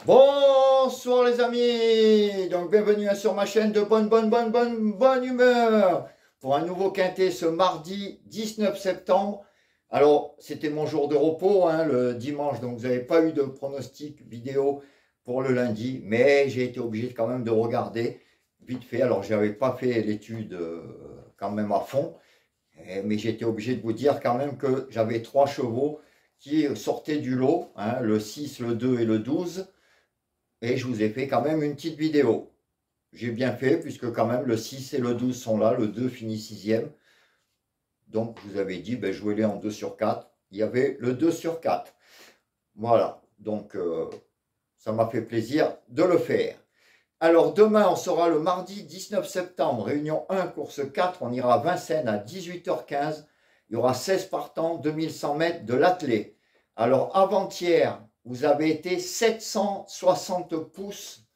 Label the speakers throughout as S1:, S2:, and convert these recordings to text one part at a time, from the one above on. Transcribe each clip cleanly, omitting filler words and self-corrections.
S1: Bonsoir les amis, donc bienvenue sur ma chaîne de bonne humeur pour un nouveau quintet ce mardi 19 septembre. Alors c'était mon jour de repos le dimanche, donc vous n'avez pas eu de pronostic vidéo pour le lundi, mais j'ai été obligé quand même de regarder vite fait. Alors j'avais pas fait l'étude quand même à fond, mais j'ai été obligé de vous dire quand même que j'avais trois chevaux qui sortaient du lot, le 6, le 2 et le 12. Et je vous ai fait quand même une petite vidéo. J'ai bien fait puisque quand même le 6 et le 12 sont là, le 2 finit sixième. Donc je vous avais dit, jouez-les en 2 sur 4. Il y avait le 2 sur 4. Voilà, donc ça m'a fait plaisir de le faire. Alors demain, on sera le mardi 19 septembre, réunion 1, course 4. On ira à Vincennes à 18h15. Il y aura 16 partants, 2100 mètres de l'attelé. Alors avant-hier, vous avez été 760 pouces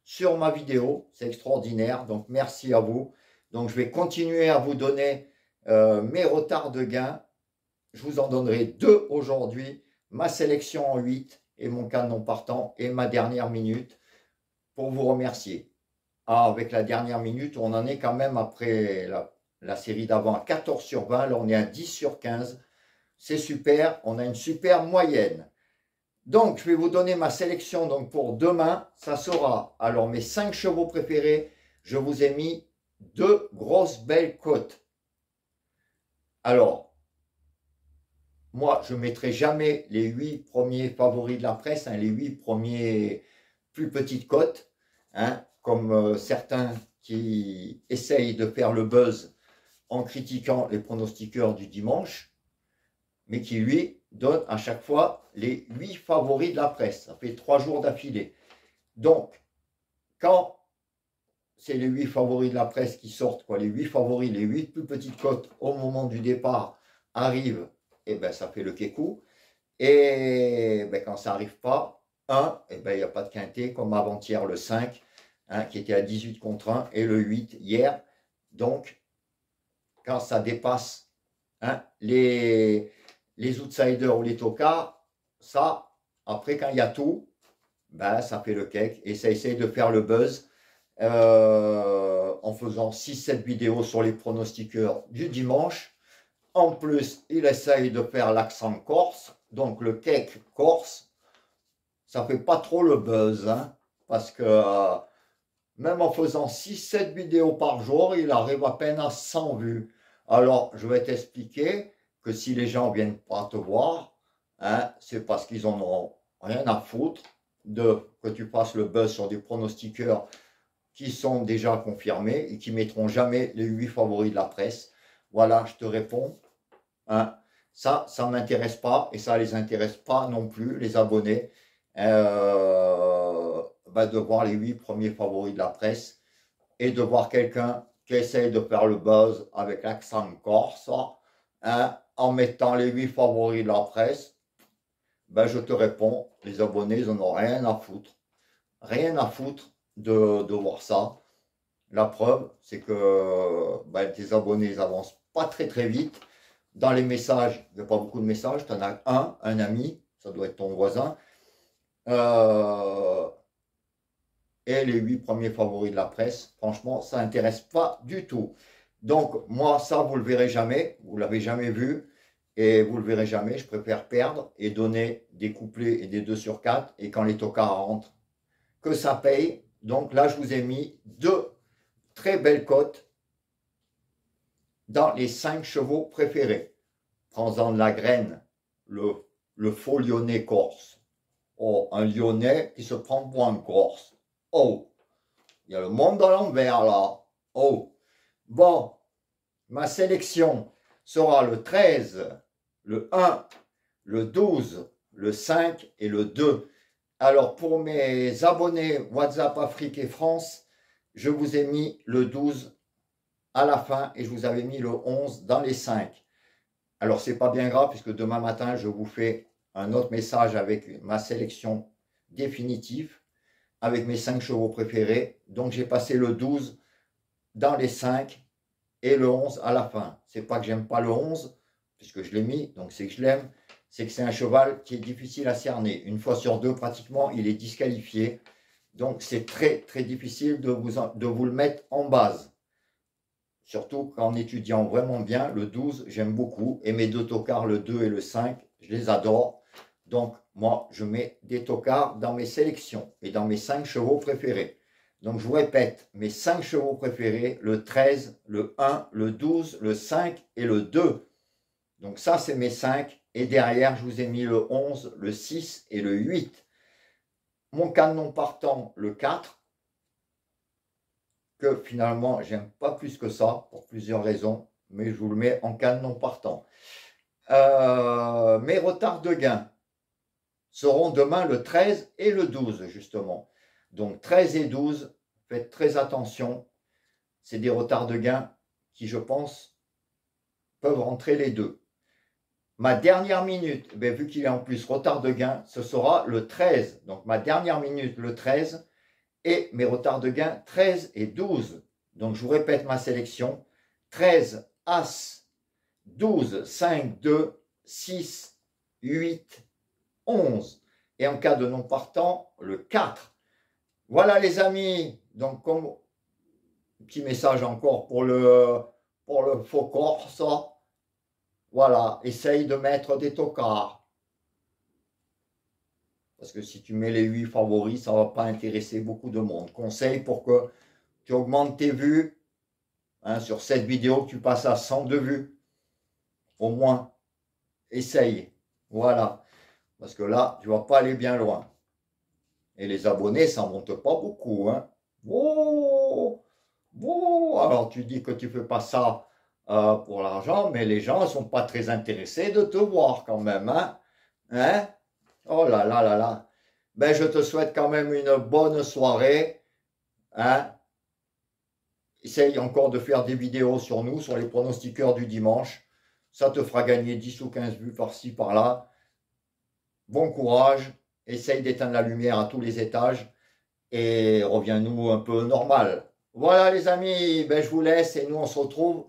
S1: sur ma vidéo. C'est extraordinaire, donc merci à vous. Donc je vais continuer à vous donner mes retards de gain. Je vous en donnerai deux aujourd'hui. Ma sélection en 8 et mon canon partant et ma dernière minute pour vous remercier. Ah, avec la dernière minute, on en est quand même après la série d'avant à 14 sur 20. Là, on est à 10 sur 15. C'est super. On a une super moyenne. Donc, je vais vous donner ma sélection donc pour demain. Ça sera, alors, mes 5 chevaux préférés. Je vous ai mis deux grosses belles côtes. Alors, moi, je ne mettrai jamais les 8 premiers favoris de la presse, les 8 premiers plus petites cotes, comme certains qui essayent de faire le buzz en critiquant les pronostiqueurs du dimanche, mais qui lui donnent à chaque fois les 8 favoris de la presse. Ça fait 3 jours d'affilée. Donc, quand c'est les 8 favoris de la presse qui sortent, les 8 favoris, les 8 plus petites cotes au moment du départ arrivent, et ben ça fait le kékou. Et quand ça n'arrive pas, il n'y a pas de quintet, comme avant-hier le 5, qui était à 18 contre 1, et le 8 hier. Donc, quand ça dépasse les outsiders ou les tocards, ça, après, quand il y a tout, ça fait le cake, et ça essaye de faire le buzz en faisant 6-7 vidéos sur les pronostiqueurs du dimanche. En plus, il essaye de faire l'accent corse, donc le cake corse. Ça fait pas trop le buzz, parce que même en faisant 6-7 vidéos par jour, il arrive à peine à 100 vues. Alors, je vais t'expliquer que si les gens viennent pas te voir, c'est parce qu'ils en auront rien à foutre de que tu fasses le buzz sur des pronostiqueurs qui sont déjà confirmés et qui mettront jamais les 8 favoris de la presse. Voilà, je te réponds. Ça ne m'intéresse pas et ça ne les intéresse pas non plus, les abonnés, de voir les 8 premiers favoris de la presse et de voir quelqu'un qui essaye de faire le buzz avec l'accent corse en mettant les 8 favoris de la presse. Je te réponds, les abonnés, ils n'en ont rien à foutre. Rien à foutre de voir ça. La preuve, c'est que tes abonnés, ils avancent pas très très vite. Dans les messages, il n'y a pas beaucoup de messages. Tu en as un ami, ça doit être ton voisin. Et les 8 premiers favoris de la presse, franchement, ça n'intéresse pas du tout. Donc, moi, ça, vous ne le verrez jamais. Vous ne l'avez jamais vu. Et vous ne le verrez jamais. Je préfère perdre et donner des couplets et des 2 sur 4. Et quand les tocards rentrent, que ça paye. Donc là, je vous ai mis deux très belles cotes dans les 5 chevaux préférés. Prends-en de la graine, le faux lyonnais corse. Oh, un lyonnais qui se prend pour un corse. Oh, il y a le monde à l'envers là. Oh, bon, ma sélection sera le 13, le 1, le 12, le 5 et le 2. Alors pour mes abonnés WhatsApp Afrique et France, je vous ai mis le 12 à la fin et je vous avais mis le 11 dans les 5. Alors c'est pas bien grave puisque demain matin je vous fais un autre message avec ma sélection définitive avec mes 5 chevaux préférés. Donc j'ai passé le 12 dans les 5 et le 11 à la fin. C'est pas que j'aime pas le 11 puisque je l'ai mis, donc c'est que je l'aime. c'est que c'est un cheval qui est difficile à cerner. Une fois sur deux, pratiquement, il est disqualifié. Donc, c'est très, très difficile de vous le mettre en base. Surtout qu'en étudiant vraiment bien, le 12, j'aime beaucoup. Et mes deux tocards, le 2 et le 5, je les adore. Donc, moi, je mets des tocards dans mes sélections et dans mes 5 chevaux préférés. Donc, je vous répète, mes 5 chevaux préférés, le 13, le 1, le 12, le 5 et le 2. Donc, ça, c'est mes 5. Et derrière, je vous ai mis le 11, le 6 et le 8. Mon canon partant, le 4, que finalement, j'aime pas plus que ça, pour plusieurs raisons, mais je vous le mets en canon partant. Mes retards de gain seront demain le 13 et le 12, justement. Donc 13 et 12, faites très attention. C'est des retards de gain qui, je pense, peuvent rentrer les deux. Ma dernière minute, vu qu'il est en plus retard de gain, ce sera le 13. Donc ma dernière minute, le 13, et mes retards de gain, 13 et 12. Donc je vous répète ma sélection. 13, As, 12, 5, 2, 6, 8, 11. Et en cas de non partant, le 4. Voilà les amis. Donc comme petit message encore pour le faux corse. Voilà, essaye de mettre des tocards. Parce que si tu mets les 8 favoris, ça ne va pas intéresser beaucoup de monde. Conseil pour que tu augmentes tes vues. Hein, sur cette vidéo, tu passes à 102 vues. Au moins, essaye. Voilà. Parce que là, tu ne vas pas aller bien loin. Et les abonnés, ça ne monte pas beaucoup. Hein. Oh, oh, alors tu dis que tu ne fais pas ça pour l'argent, mais les gens ne sont pas très intéressés de te voir quand même. Hein? Oh là là là là. Ben, je te souhaite quand même une bonne soirée. Hein? Essaye encore de faire des vidéos sur nous, sur les pronostiqueurs du dimanche. Ça te fera gagner 10 ou 15 vues par-ci, par-là. Bon courage. Essaye d'éteindre la lumière à tous les étages. Et reviens-nous un peu normal. Voilà les amis, ben, je vous laisse et nous on se retrouve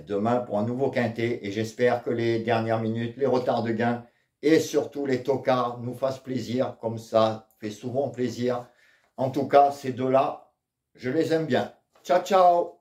S1: demain pour un nouveau quintet. Et j'espère que les dernières minutes, les retards de gain et surtout les tocards nous fassent plaisir, comme ça fait souvent plaisir. En tout cas, ces deux-là, je les aime bien. Ciao, ciao!